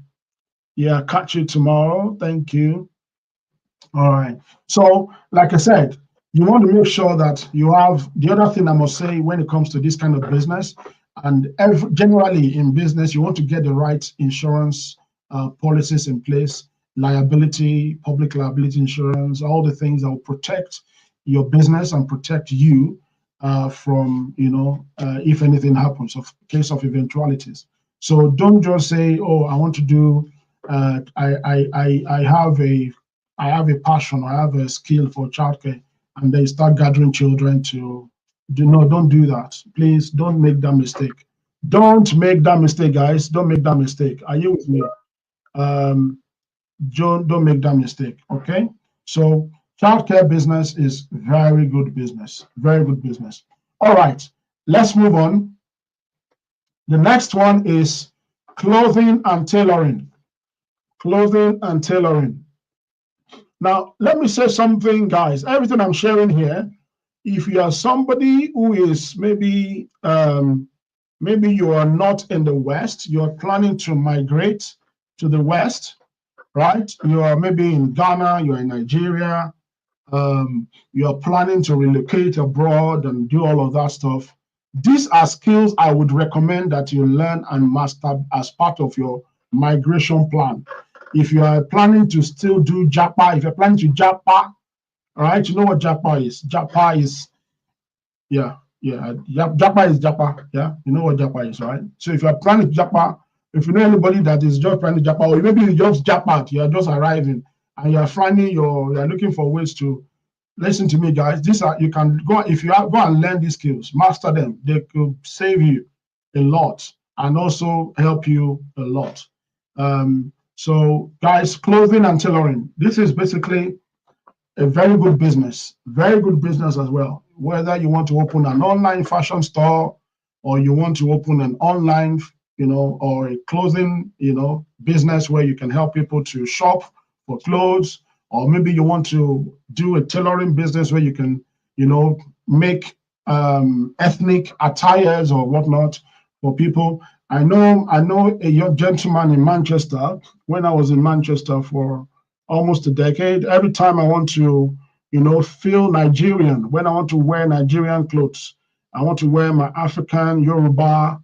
Yeah, catch you tomorrow. Thank you. All right. So, like I said, you want to make sure that you have the other thing I must say when it comes to this kind of business, and generally in business, you want to get the right insurance policies in place, liability, public liability insurance, all the things that will protect your business and protect you from, if anything happens, of case of eventualities. So don't just say, "Oh, I want to do. I have a passion, I have a skill for childcare," and then start gathering children to do. No, don't do that. Please don't make that mistake. Don't make that mistake, guys. Don't make that mistake. Are you with me? Don't make that mistake. Okay. So childcare business is very good business. Very good business. All right. Let's move on. The next one is clothing and tailoring. Clothing and tailoring. Now, let me say something, guys. Everything I'm sharing here, if you are somebody who is maybe you are not in the West, you are planning to migrate to the West, right? You are maybe in Ghana, you are in Nigeria, you are planning to relocate abroad and do all of that stuff. These are skills I would recommend that you learn and master as part of your migration plan. If you are planning to still do Japa, if you're planning to Japa, right? You know what Japa is? Japa is, Japa is Japa, yeah? You know what Japa is, right? So if you're planning Japa, if you know anybody that is just planning Japa, or maybe you just Japa, you're just arriving, and you're looking for ways to, listen to me, guys. You can go, if you go and learn these skills, master them, they could save you a lot and also help you a lot. So guys, clothing and tailoring, this is basically a very good business as well. Whether you want to open an online fashion store, or you want to open an online, or a clothing, business where you can help people to shop for clothes, or maybe you want to do a tailoring business where you can, make ethnic attires or whatnot for people. I know a young gentleman in Manchester. When I was in Manchester for almost a decade, every time I want to, feel Nigerian, when I want to wear Nigerian clothes, I want to wear my African Yoruba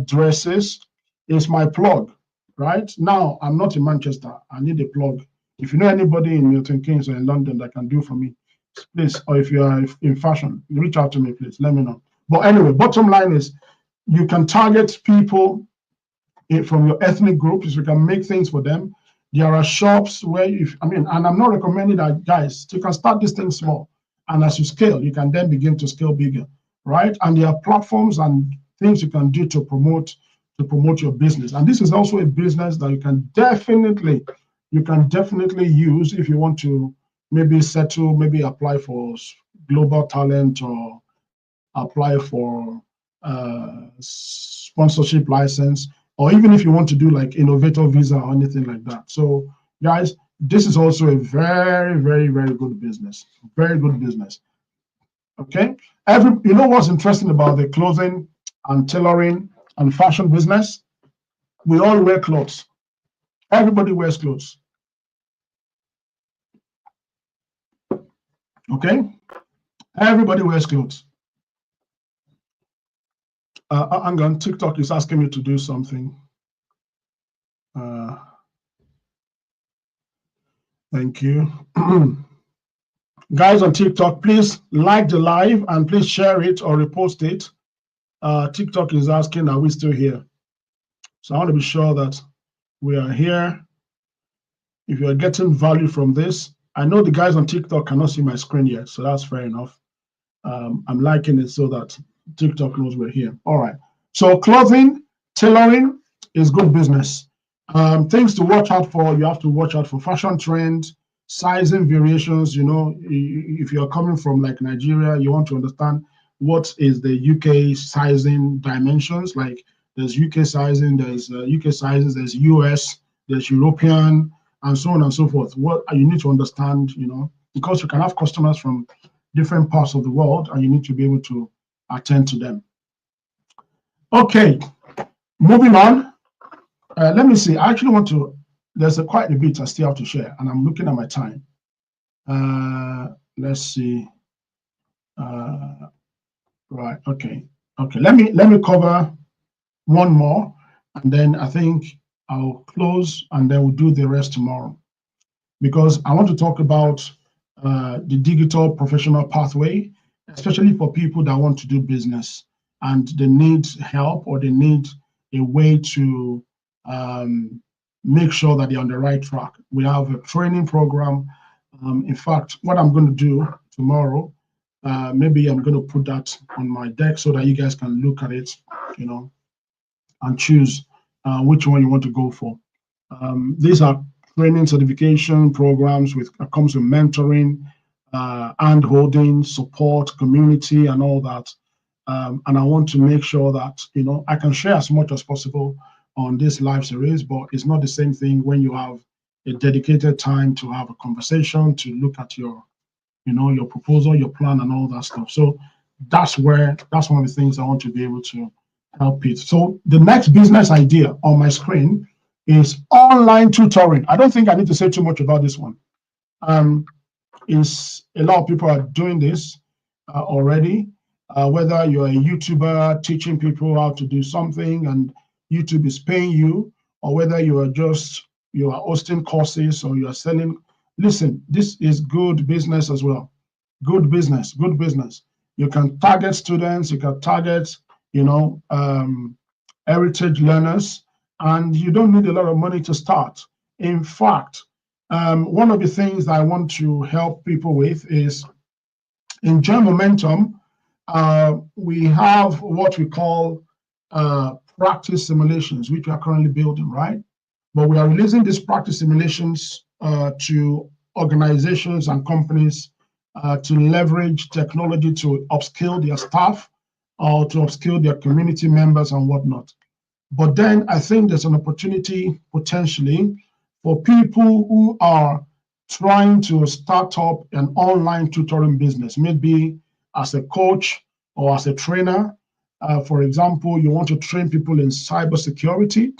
dresses, it's my plug. Right now, I'm not in Manchester. I need a plug. If you know anybody in Milton Keynes or in London that can do for me, please, or if you are in fashion, reach out to me, please. Let me know. But anyway, bottom line is, you can target people from your ethnic groups. You can make things for them. There are shops where, and I'm not recommending that, guys. You can start this thing small, and as you scale, you can then begin to scale bigger, right? And there are platforms and things you can do to promote your business. And this is also a business that you can definitely use if you want to maybe settle, maybe apply for global talent or apply for sponsorship license, or even if you want to do like innovator visa or anything like that. So guys, this is also a very, very, very good business. Very good business. Okay. You know what's interesting about the clothing and tailoring and fashion business? We all wear clothes. Everybody wears clothes. Okay. Everybody wears clothes. Hang on, TikTok is asking me to do something. Thank you. Guys on TikTok, please like the live and please share it or repost it. TikTok is asking, are we still here? So I want to be sure that we are here. If you're getting value from this, I know the guys on TikTok cannot see my screen yet, so that's fair enough. I'm liking it so that TikTok knows we're here. All right. So clothing, tailoring is good business. Things to watch out for, you have to watch out for fashion trends, sizing variations. You know, if you're coming from like Nigeria, you want to understand what is the UK sizing dimensions. Like there's UK sizing, there's UK sizes, there's US, there's European, and so on and so forth. What you need to understand, you know, because you can have customers from different parts of the world and you need to be able to attend to them. Okay, moving on. Let me see. I actually want to, there's quite a bit I still have to share, and I'm looking at my time. Let's see. Right, okay. Let me cover one more, and then I think I'll close, and then we'll do the rest tomorrow. Because I want to talk about the digital professional pathway, especially for people that want to do business and they need help or they need a way to make sure that they're on the right track. We have a training program. In fact, what I'm going to do tomorrow, maybe I'm going to put that on my deck so that you guys can look at it, you know, and choose which one you want to go for. These are training certification programs with comes with mentoring, hand holding, support, community, and all that. And I want to make sure that, you know, I can share as much as possible on this live series, but it's not the same thing when you have a dedicated time to have a conversation, to look at your, you know, your proposal, your plan, and all that stuff. So that's one of the things I want to be able to help it. So the next business idea on my screen is online tutoring. I don't think I need to say too much about this one. Is a lot of people are doing this already. Whether you're a YouTuber teaching people how to do something and YouTube is paying you, or whether you are hosting courses or you are selling. Listen, this is good business as well. Good business, good business. You can target students, you can target, you know, heritage learners, and you don't need a lot of money to start. In fact, one of the things I want to help people with is in Join Momentum, we have what we call practice simulations, which we are currently building, right? But we are releasing these practice simulations to organizations and companies to leverage technology to upskill their staff or to upskill their community members and whatnot. But then I think there's an opportunity potentially for people who are trying to start up an online tutoring business, maybe as a coach or as a trainer. For example, you want to train people in cybersecurity,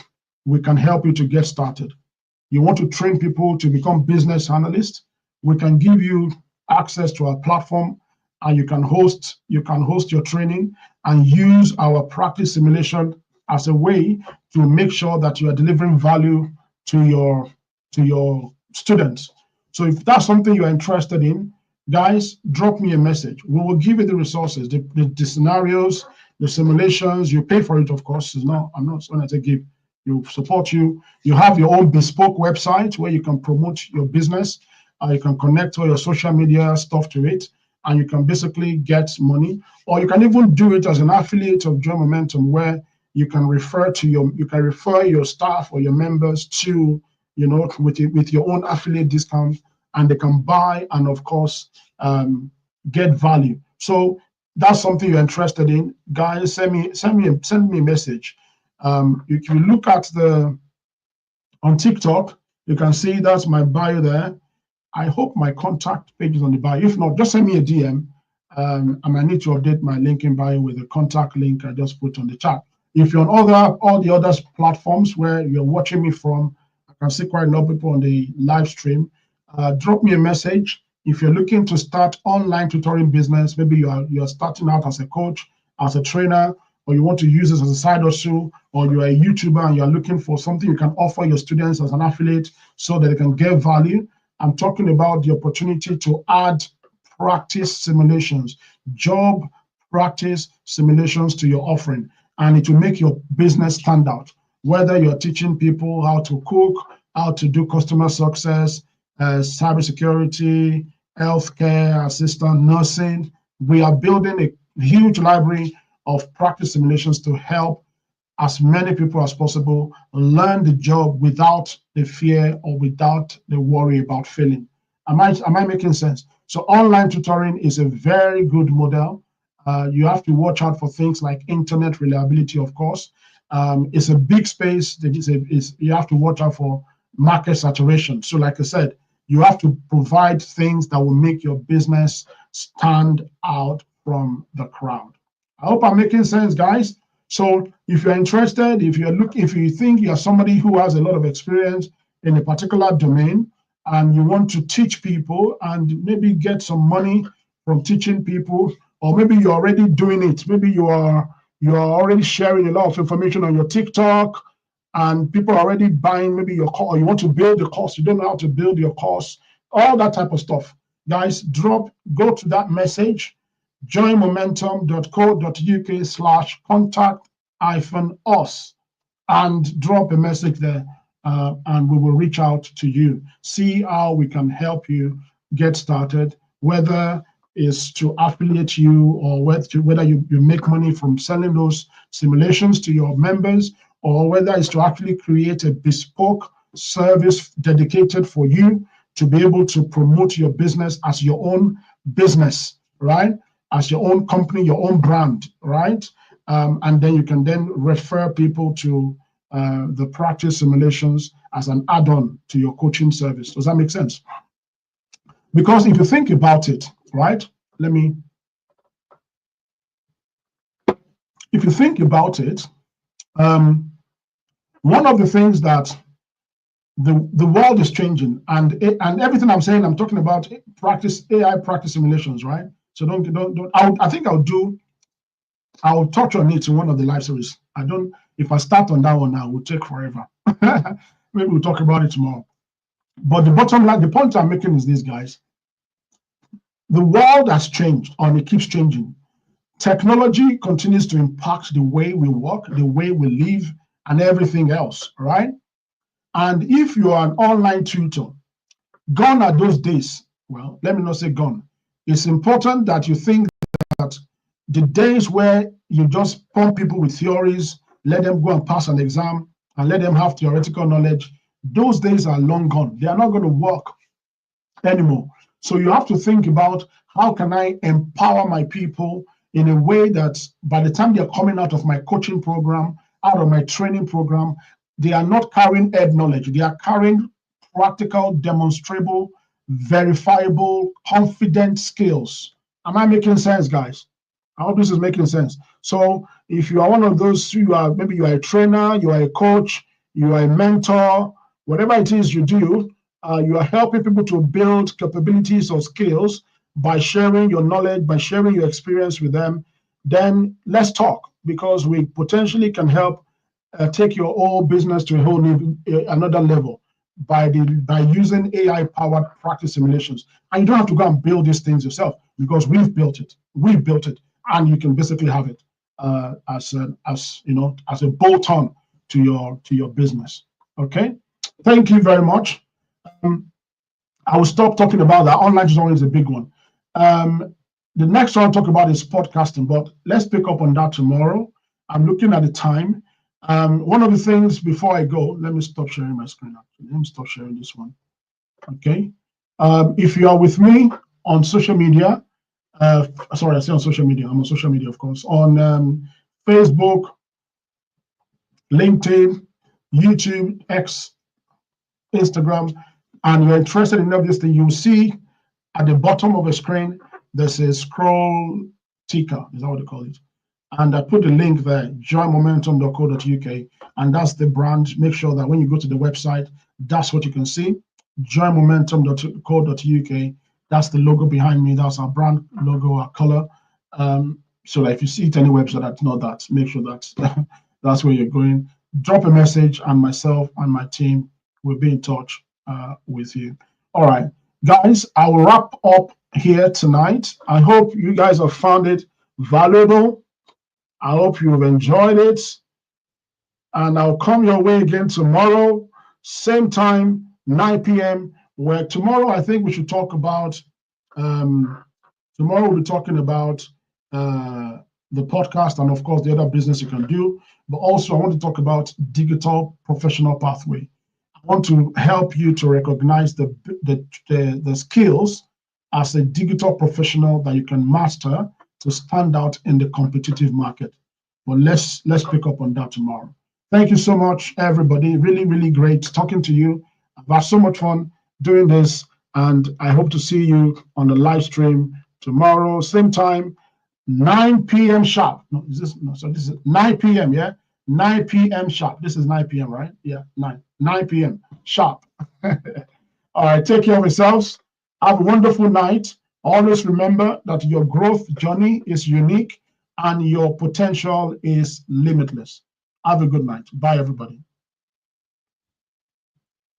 we can help you to get started. You want to train people to become business analysts, we can give you access to our platform and you can host your training and use our practice simulation as a way to make sure that you are delivering value to your students. So if that's something you're interested in, guys, drop me a message. We will give you the resources, the scenarios, the simulations. You pay for it, of course. I'm not going to give. You support you. You have your own bespoke website where you can promote your business. You can connect all your social media stuff to it, and you can basically get money. Or you can even do it as an affiliate of Join Momentum, where you can refer your staff or your members to, you know, with your own affiliate discount and they can buy and, of course, get value. So that's something you're interested in, guys. Send me a message. If you look at on TikTok, you can see that's my bio there. I hope my contact page is on the bio. If not, just send me a DM. I might need to update my LinkedIn bio with the contact link I just put on the chat. If you're on all the other platforms where you're watching me from, I can see quite a lot of people on the live stream. Drop me a message. If you're looking to start online tutoring business, maybe you're starting out as a coach, as a trainer, or you want to use this as a side hustle, or you're a YouTuber and you're looking for something you can offer your students as an affiliate so that they can get value. I'm talking about the opportunity to add practice simulations, job practice simulations to your offering, and it will make your business stand out. Whether you're teaching people how to cook, how to do customer success, cybersecurity, healthcare assistant, nursing, we are building a huge library of practice simulations to help as many people as possible learn the job without the fear or without the worry about failing. Am I making sense? So online tutoring is a very good model. You have to watch out for things like internet reliability, of course. It's a big space. You have to watch out for market saturation. So like I said, you have to provide things that will make your business stand out from the crowd. I hope I'm making sense, guys. So if you're interested, if you think you're somebody who has a lot of experience in a particular domain and you want to teach people and maybe get some money from teaching people, or maybe you're already doing it, maybe you're already sharing a lot of information on your TikTok and people are already buying maybe your course, or you want to build a course, you don't know how to build your course, all that type of stuff. Guys, go to that message, joinmomentum.co.uk/contact-us, and drop a message there, and we will reach out to you, see how we can help you get started, whether it's to affiliate you or whether you make money from selling those simulations to your members, or whether it's to actually create a bespoke service dedicated for you to be able to promote your business as your own business, right? As your own company, your own brand, right? And then you can then refer people to the practice simulations as an add-on to your coaching service. Does that make sense? Because if you think about it, right? If you think about it, one of the things that the world is changing, and everything I'm saying, I'm talking about AI practice simulations, right? So I think I'll touch on it in one of the live series. If I start on that one now, it will take forever. Maybe we'll talk about it tomorrow. But the bottom line, the point I'm making is this, guys. The world has changed, and it keeps changing. Technology continues to impact the way we work, the way we live, and everything else, right? And if you are an online tutor, gone are those days. Well, let me not say gone. It's important that you think that the days where you just pump people with theories, let them go and pass an exam, and let them have theoretical knowledge, those days are long gone. They are not going to work anymore. So you have to think about, how can I empower my people in a way that by the time they're coming out of my coaching program, out of my training program, they are not carrying head knowledge. They are carrying practical, demonstrable, verifiable, confident skills. Am I making sense, guys? I hope this is making sense. So if you are one of those, maybe you are a trainer, you are a coach, you are a mentor, whatever it is you do, you are helping people to build capabilities or skills by sharing your knowledge, by sharing your experience with them, then let's talk, because we potentially can help take your whole business to a whole new, another level by using AI-powered practice simulations. And you don't have to go and build these things yourself, because we've built it. We've built it, and you can basically have it as a bolt-on to your business. Okay, thank you very much. I will stop talking about that. Online tutoring is a big one. The next one I'll talk about is podcasting, but let's pick up on that tomorrow. I'm looking at the time. One of the things before I go, let me stop sharing my screen. Actually, let me stop sharing this one. Okay. If you are with me on social media, sorry, I say on social media. I'm on social media, of course, on Facebook, LinkedIn, YouTube, X, Instagram, and you're interested in everything, you'll see at the bottom of the screen, there's a scroll ticker, is that what they call it? And I put the link there, joinmomentum.co.uk, and that's the brand. Make sure that when you go to the website, that's what you can see, joinmomentum.co.uk. That's the logo behind me. That's our brand logo, our color. So if you see it any website that's not that, make sure that's that's where you're going. Drop a message, and myself and my team will be in touch with you. All right, guys, I will wrap up here tonight. I hope you guys have found it valuable. I hope you've enjoyed it. And I'll come your way again tomorrow, same time, 9 p.m. Where tomorrow I think we should talk about, tomorrow we'll be talking about the podcast and of course the other business you can do. But also I want to talk about digital professional pathway. I want to help you to recognize the skills as a digital professional that you can master to stand out in the competitive market. But let's pick up on that tomorrow. Thank you so much, everybody. Really, really great talking to you. I've had so much fun doing this, and I hope to see you on the live stream tomorrow, same time, 9 p.m. sharp. No, is this no? So this is 9 p.m. Yeah, 9 p.m. sharp. This is 9 p.m. right? Yeah, 9 p.m. sharp. All right, take care of yourselves. Have a wonderful night. Always remember that your growth journey is unique and your potential is limitless. Have a good night. Bye, everybody.